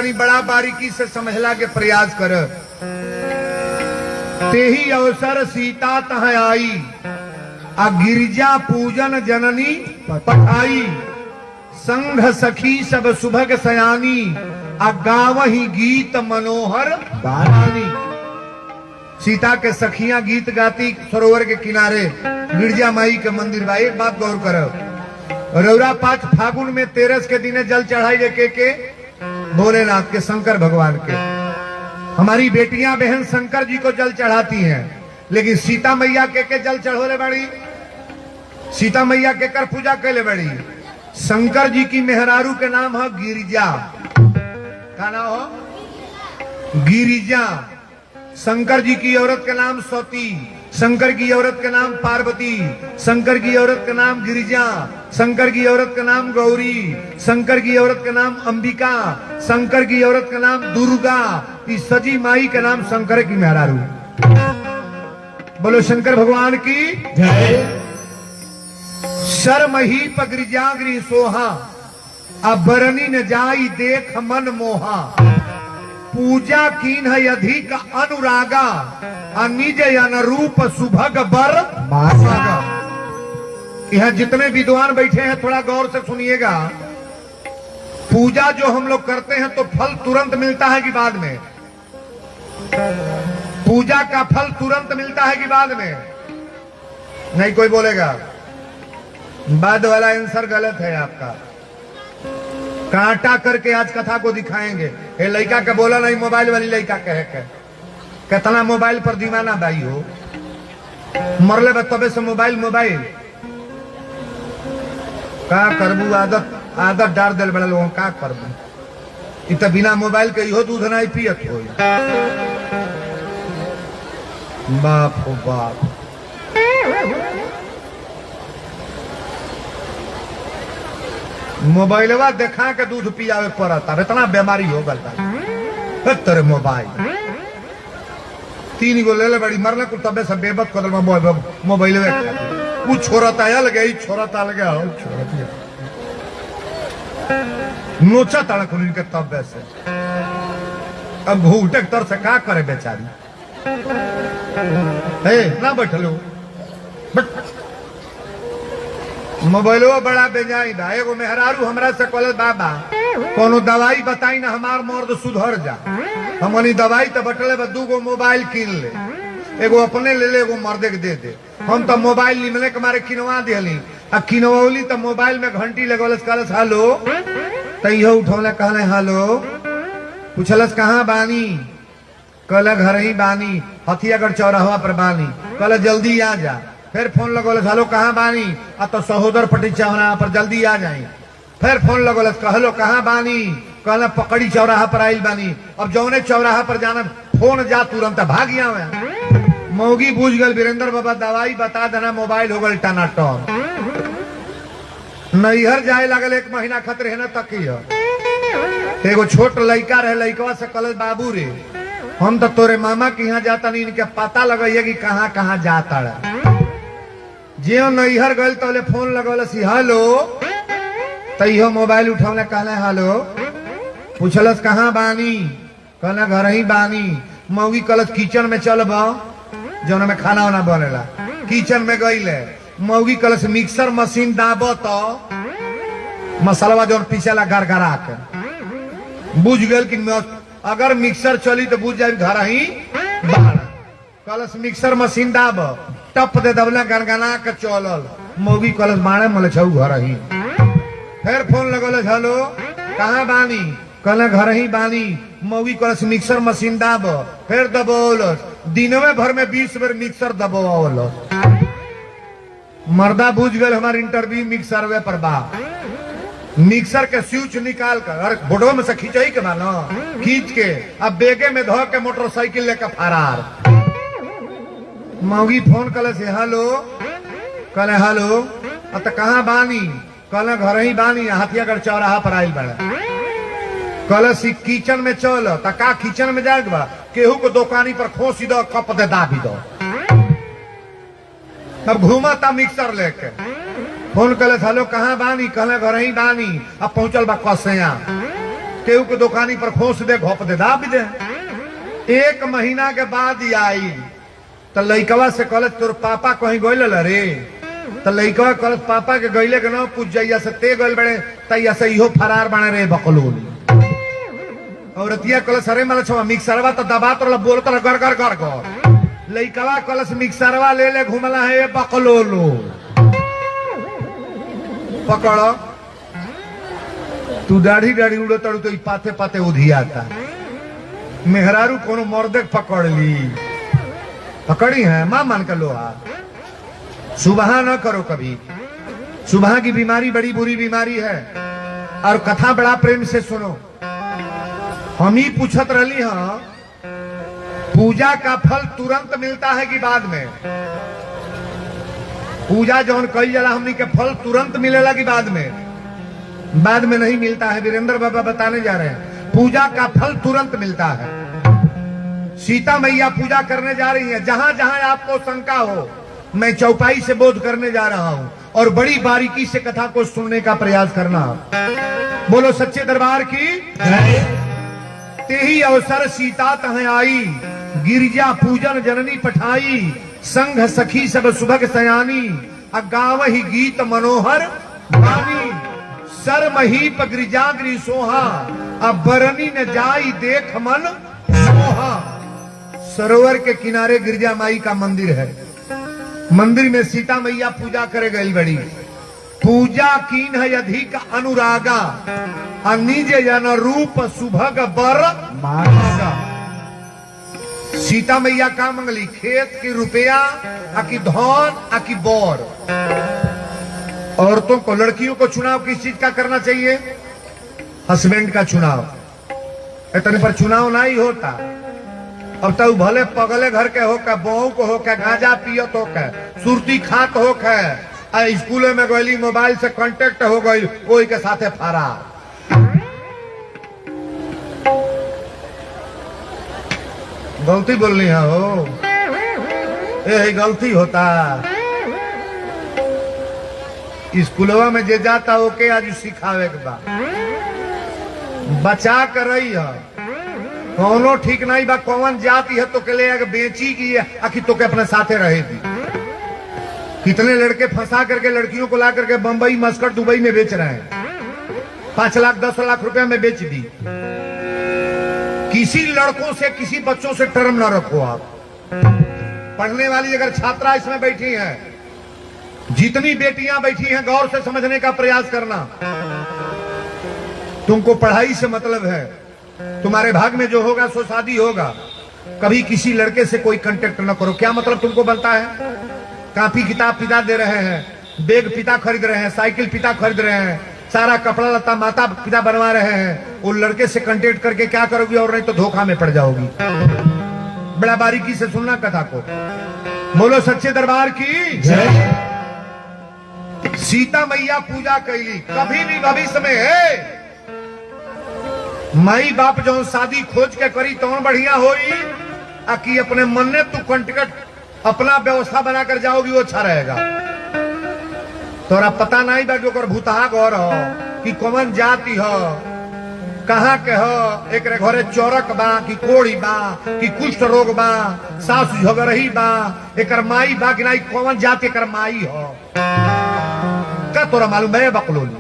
तनी बड़ा बारीकी से समझला के प्रयास कर। तेही अवसर सीता तह आई, आ गिरजा पूजन जननी पठाई। संघ सखी सब सुभग सयानी, आ गावही गीत मनोहर बारानी। सीता के सखियां गीत गाती सरोवर के किनारे गिरजा माई के मंदिर बा। एक बात गौर करो, रौरा 5 फागुन में 13 के दिने जल चढ़ाई के भोलेनाथ के, शंकर भगवान के। हमारी बेटियां बहन शंकर जी को जल चढ़ाती हैं, लेकिन सीता मैया के जल चढ़ोले बड़ी, सीता मैया के कर पूजा कैले बड़ी। शंकर जी की मेहरारू के नाम है गिरिजा। का नाम हो? गिरिजा। शंकर जी की औरत के नाम सती, शंकर की औरत के नाम पार्वती, शंकर की औरत का नाम गिरिजा, शंकर की औरत का नाम गौरी, शंकर की औरत का नाम अंबिका, शंकर की औरत का नाम दुर्गा। इस सजी माई का नाम शंकर की मेहरारू। बोलो शंकर भगवान की जय। शर्मही पगिरजागरी सोहा, अबरनी न जाई देख मन मोहा। पूजा कीन है अधिक अनुरागा, निज अनुरूप सुभग बर मागा। यहां जितने विद्वान बैठे हैं थोड़ा गौर से सुनिएगा। पूजा जो हम लोग करते हैं तो फल तुरंत मिलता है कि बाद में? पूजा का फल तुरंत मिलता है कि बाद में? नहीं कोई बोलेगा। बाद वाला आंसर गलत है आपका। कांटा करके आज कथा को दिखाएंगे। ये लड़का का बोला नहीं, मोबाइल वाली लड़का कहे के कितना मोबाइल पर दीवाना भाई हो। मरले बतबे से मोबाइल मोबाइल का करबू। आदत डाल दिल बड़ा लोगों का करबू। इत बिना मोबाइल के इहो दूध नहीं पियत हो। बाप हो बाप। मोबाइलवा देखा के दूध पियावे पड़ता। इतना बीमारी हो गल तेरे मोबाइल। 3 गो ले बड़ी मरने को तबे से बेबत कर मोबाइल वो छोड़ता है लगे, छोड़ता लगे नोचा तड़क उनके तबे से। अब घूटे तर से का करे बेचारी। ना बैठलो मोबाइलो बड़ा बेजाई बा। एगो मेहरारू हमरा से कहले बाबा कोनो दवाई बताई ना, हमार मर्द सुधर जा। हमनी दवाई तो बटले बा 2 गो मोबाइल किन ले, एगो अपने ले ले, एगो मर्दे के दे दे। हम तो मोबाइल निमले के मारे किनवा दिहली। आ किनवली तो मोबाइल में घंटी लगवलस, कहलस हेलो, तो इहो उठौले कहले हेलो। पूछलस कहाँ बानी, कहले घर ही बानी, हथियागढ़ चौराहा पर बानी। कहले जल्दी आ जा। फिर फोन लगोलस हेलो कहाँ बानी, आ तो सहोदर पटी चौराहा पर जल्दी आ जाए। फिर फोन लगोलस कहलो कहाँ बानी, कहला पकड़ी चौराहा पर आइल बानी। अब जौने चौराहा पर जाना फोन जा तुरंत भाग आवे। मौगी बूझ गल वीरेंद्र बाबा दवाई बता देना, मोबाइल हो गल टनाटन। नैहर जाए लगल 1 महीना खतर है ना तक। एगो छोट लड़का रहे, लड़कवा से कहल बाबू रे हम तो तोरे मामा के यहाँ जाता नहीं, इनके पता लगाइए कि कहाँ कहाँ जाता रहे। जियो नैहर गल तो फोन लगौलस हेलो, तो मोबाइल उठौले कहले हेलो। पूछलस कहाँ बानी, कहले घर ही बानी। मौगी कहलस किचन में चलब, जौन में खाना वाना बनेला। किचन में गईले, मौगी कहलस मिक्सर मशीन दाब तो मसाला जौन पीसेला गरगरा के। बुझ गल कि अगर मिक्सर चली तो बुझ जाए घर ही बाड़। कहलस मिक्सर मशीन दाब, टप दे दबला गनगना के चलल। मौगी कहलस बाणे मले छऊ घर ही। फिर फोन लगौलस हेलो कहाँ बानी, कहले घर ही बानी। मौगी कहलस मिक्सर मशीन दाब, फिर दबौलस। दिनवे भर में 20 बार मिक्सर दबौलस। मर्दा बुझ गए हमारे इंटरव्यू मिक्सर वे पर बा। मिक्सर के स्विच निकाल कर अरे बोर्डो में से खींचई के मानो, खींच के अब बेगे में धो के मोटरसाइकिल लेकर फरार। मौगी फोन कल से हेलो, कहले हेलो, तो कहाँ बानी, कहले घर ही बानी, हथियागढ़ चौराहा पर आइल बड़ा। कहले किचन में चल, तो का किचन में जाए बा, केहू को दुकानी पर खोसी दो, कप दे दाबी दो। अब घूमता मिक्सर लेके। फोन कले हेलो कहाँ बानी, कहले घर ही बानी। अब पहुंचल बा कसिया। केहू के दुकानी पर खोस दे घोप दे दाब दे। 1 महीना के बाद ही आई तो लइकवा से कहलत तोर पापा कहीं गइल रे? तो लइकवा कहलत पापा के गइले के ना पूछ जाइया से ते गइल बड़े तैया से इहो फरार बने रे बकलोल। औरतिया कहलस अरे मला छवा मिक्सरवा तो दबा तो बोलत गर गर गर गर। लइकवा कहलस मिक्सरवा ले ले घुमला है बकलोलो। पकड़ो तू दाढ़ी दाढ़ी उड़ो तड़ू तो पाते पाते उधियाता। मेहरारू कोनो मर्दे पकड़ ली, पकड़ी है मां मान कर लो। सुबह न करो कभी, सुबह की बीमारी बड़ी बुरी बीमारी है। और कथा बड़ा प्रेम से सुनो। हम ही पूछत रही हाँ पूजा का फल तुरंत मिलता है कि बाद में? पूजा जौन कई जला हमनी के फल तुरंत मिलेला कि बाद में? बाद में नहीं मिलता है। वीरेंद्र बाबा बताने जा रहे हैं पूजा का फल तुरंत मिलता है। सीता मैया पूजा करने जा रही है। जहां जहां आपको शंका हो मैं चौपाई से बोध करने जा रहा हूं और बड़ी बारीकी से कथा को सुनने का प्रयास करना। बोलो सच्चे दरबार की तेही अवसर सीता तह आई, गिरिजा पूजन जननी पठाई, संघ सखी सब सुभग सयानी, गावहि गीत मनोहर गानी, सर महीप गिरिजाग्री सोहा, अब बरनी न जाई देख मन सोहा। सरोवर के किनारे गिरिजा माई का मंदिर है। मंदिर में सीता मैया पूजा करे गई बड़ी। पूजा कीन है अधिक अनुरागा, निज जन रूप सुभग बर मांगा। सीता मैया का मंगली खेत की रुपया आकि धन आकि बोर। औरतों को लड़कियों को चुनाव किस चीज का करना चाहिए? हस्बैंड का चुनाव। इतने पर चुनाव नहीं होता। अब तो भले पगले घर के होकर बहू को होकर गांजा पियत होकर सुरती खात होकर स्कूल में गई मोबाइल से कांटेक्ट हो गई कोई के साथे फरार। गलती बोलनी है हो ये गलती होता। स्कूलवा में जे जाता ओके आज सिखावे के बा। बचा कर रही है कौनो ठीक नहीं बा। कौन जाती है तो के ले बेची की आखिर तो के अपने साथे रहेगी। कितने लड़के फंसा करके लड़कियों को ला करके बंबई मस्कट दुबई में बेच रहे हैं। 5 लाख 10 लाख रुपए में बेच दी। किसी लड़कों से किसी बच्चों से टर्म ना रखो। आप पढ़ने वाली अगर छात्रा इसमें बैठी है, जितनी बेटियां बैठी हैं गौर से समझने का प्रयास करना। तुमको पढ़ाई से मतलब है, तुम्हारे भाग में जो होगा सो शादी होगा। कभी किसी लड़के से कोई कांटेक्ट न करो। क्या मतलब तुमको बनता है? कॉपी किताब पिता दे रहे हैं, बैग पिता खरीद रहे हैं, साइकिल पिता खरीद रहे हैं, सारा कपड़ा लता माता पिता बनवा रहे हैं। वो लड़के से कांटेक्ट करके क्या करोगी? और नहीं तो धोखा में पड़ जाओगी। बड़ा बारीकी से सुनना कथा को। बोलो सच्चे दरबार की जय। सीता मैया पूजा कैली। कभी भी भविष्य में है माई बाप जो शादी खोज के करी तो बढ़िया होई, आकि अपने मन ने तू कांटेक्ट अपना व्यवस्था बनाकर जाओगी वो अच्छा रहेगा। तोरा पता नहीं बा जो भूतहा घर हो कि कौन जाति हो, कहाँ के हो, एक घरे चौरक बा कि कोड़ी बा कि कुष्ठ रोग बा, सास झगड़ही बा, एक माई बा कि नहीं कौन जाति एक माई हो। का तोरा मालूम है बकलोली?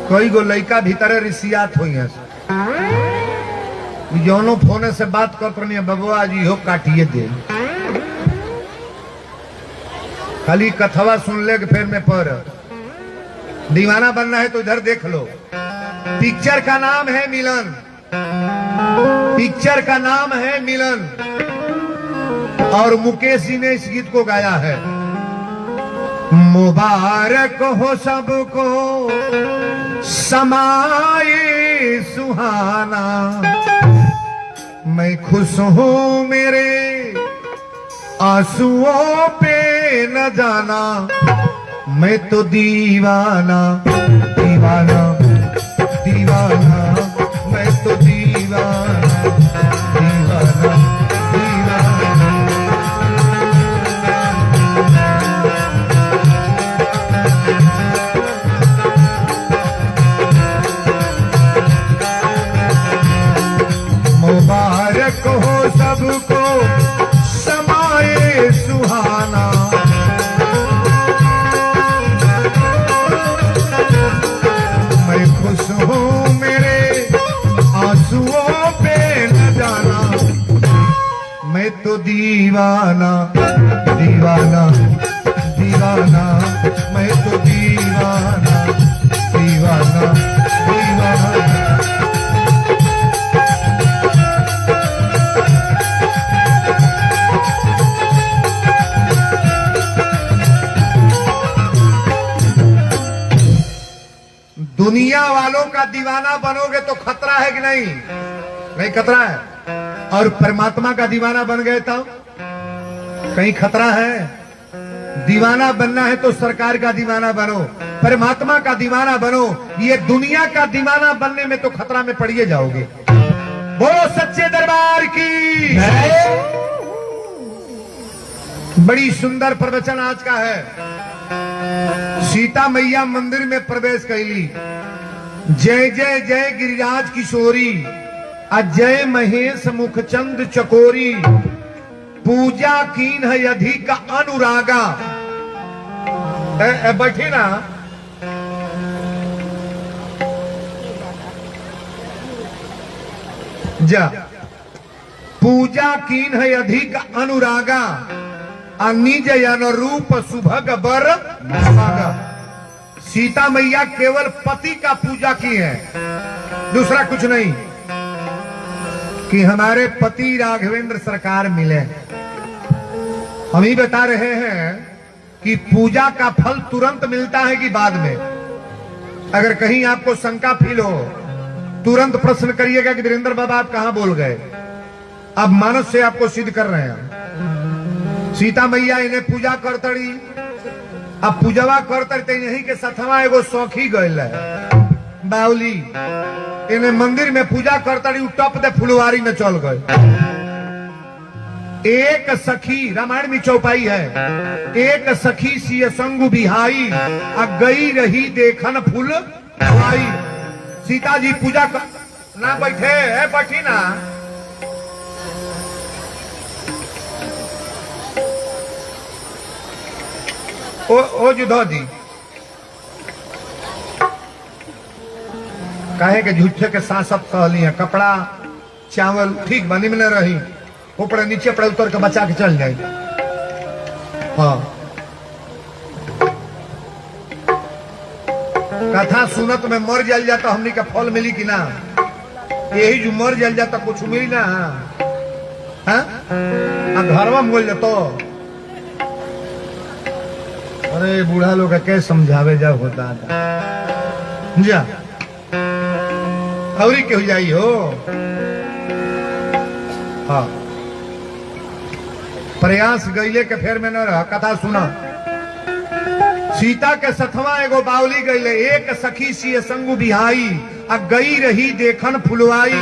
कई गो लड़का भीतर रिसियात हुई है। जौनो फोने से बात करते नहीं बबुआ जी हो काटिए दे। खाली कथवा सुन ले फिर में पर दीवाना बनना है तो इधर देख लो। पिक्चर का नाम है मिलन। पिक्चर का नाम है मिलन और मुकेश जी ने इस गीत को गाया है। मुबारक हो सबको समाए सुहाना, मैं खुश हूँ मेरे आंसुओं पे न जाना, मैं तो दीवाना दीवाना दीवाना, मैं तो दीवाना दीवाना दीवाना। दीवाना दीवाना दीवाना, मैं तो दीवाना दीवाना दीवाना। दुनिया वालों का दीवाना बनोगे तो खतरा है कि नहीं? नहीं खतरा है। और परमात्मा का दीवाना बन गए तो कहीं खतरा है? दीवाना बनना है तो सरकार का दीवाना बनो, परमात्मा का दीवाना बनो। ये दुनिया का दीवाना बनने में तो खतरा में पड़िए जाओगे। बोलो सच्चे दरबार की। बड़ी सुंदर प्रवचन आज का है। सीता मैया मंदिर में प्रवेश कैली। जय जय जय गिरिराज किशोरी, अजय महेश मुखचंद चकोरी, पूजा कीन है अधिक अनुरागा। बैठी ना। जा पूजा कीन है अधिक अनुरागा, निज अनुरूप सुभग बर भागा। सीता मैया केवल पति का पूजा की है, दूसरा कुछ नहीं। कि हमारे पति राघवेंद्र सरकार मिले। हम ही बता रहे हैं कि पूजा का फल तुरंत मिलता है कि बाद में। अगर कहीं आपको शंका फील हो, तुरंत प्रश्न करिएगा कि वीरेंद्र बाबा आप कहां बोल गए। अब मानस से आपको सिद्ध कर रहे हैं। सीता मैया इन्हें पूजा करतड़ी। अब पूजवा करते यही के सथवा एगो सौखी गयल है बाउली। इन्हें मंदिर में पूजा करतड़ी, टप दे फुलवारी में चल गए। एक सखी, रामायण में चौपाई है, एक सखी सिय संगु बिहाई, गई रही देखन फूल आई। सीता जी पूजा कर ना बैठे है, बैठी ना। ओ जुधो जी काहे के झूठे के सांसत कहली है। कपड़ा चावल ठीक बनी में न रही, ऊपर नीचे पड़े उतर के बचा के चल जाए। हाँ कथा सुनत में मर जल जाता हमनी का फल मिली कि ना? यही जो मर जल जाता कुछ मिली ना। घरवा में बोल जातो। अरे बूढ़ा लोग कैसे समझावे जा होता जा खौरी के हो जाई हो। हाँ प्रयास गईले के फेर में न रहा। कथा सुना। सीता के सथवा एगो बावली गईले। एक सखी सिय संगु बिहाई, गई रही देखन फुलवाई।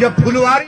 जब फुलवारी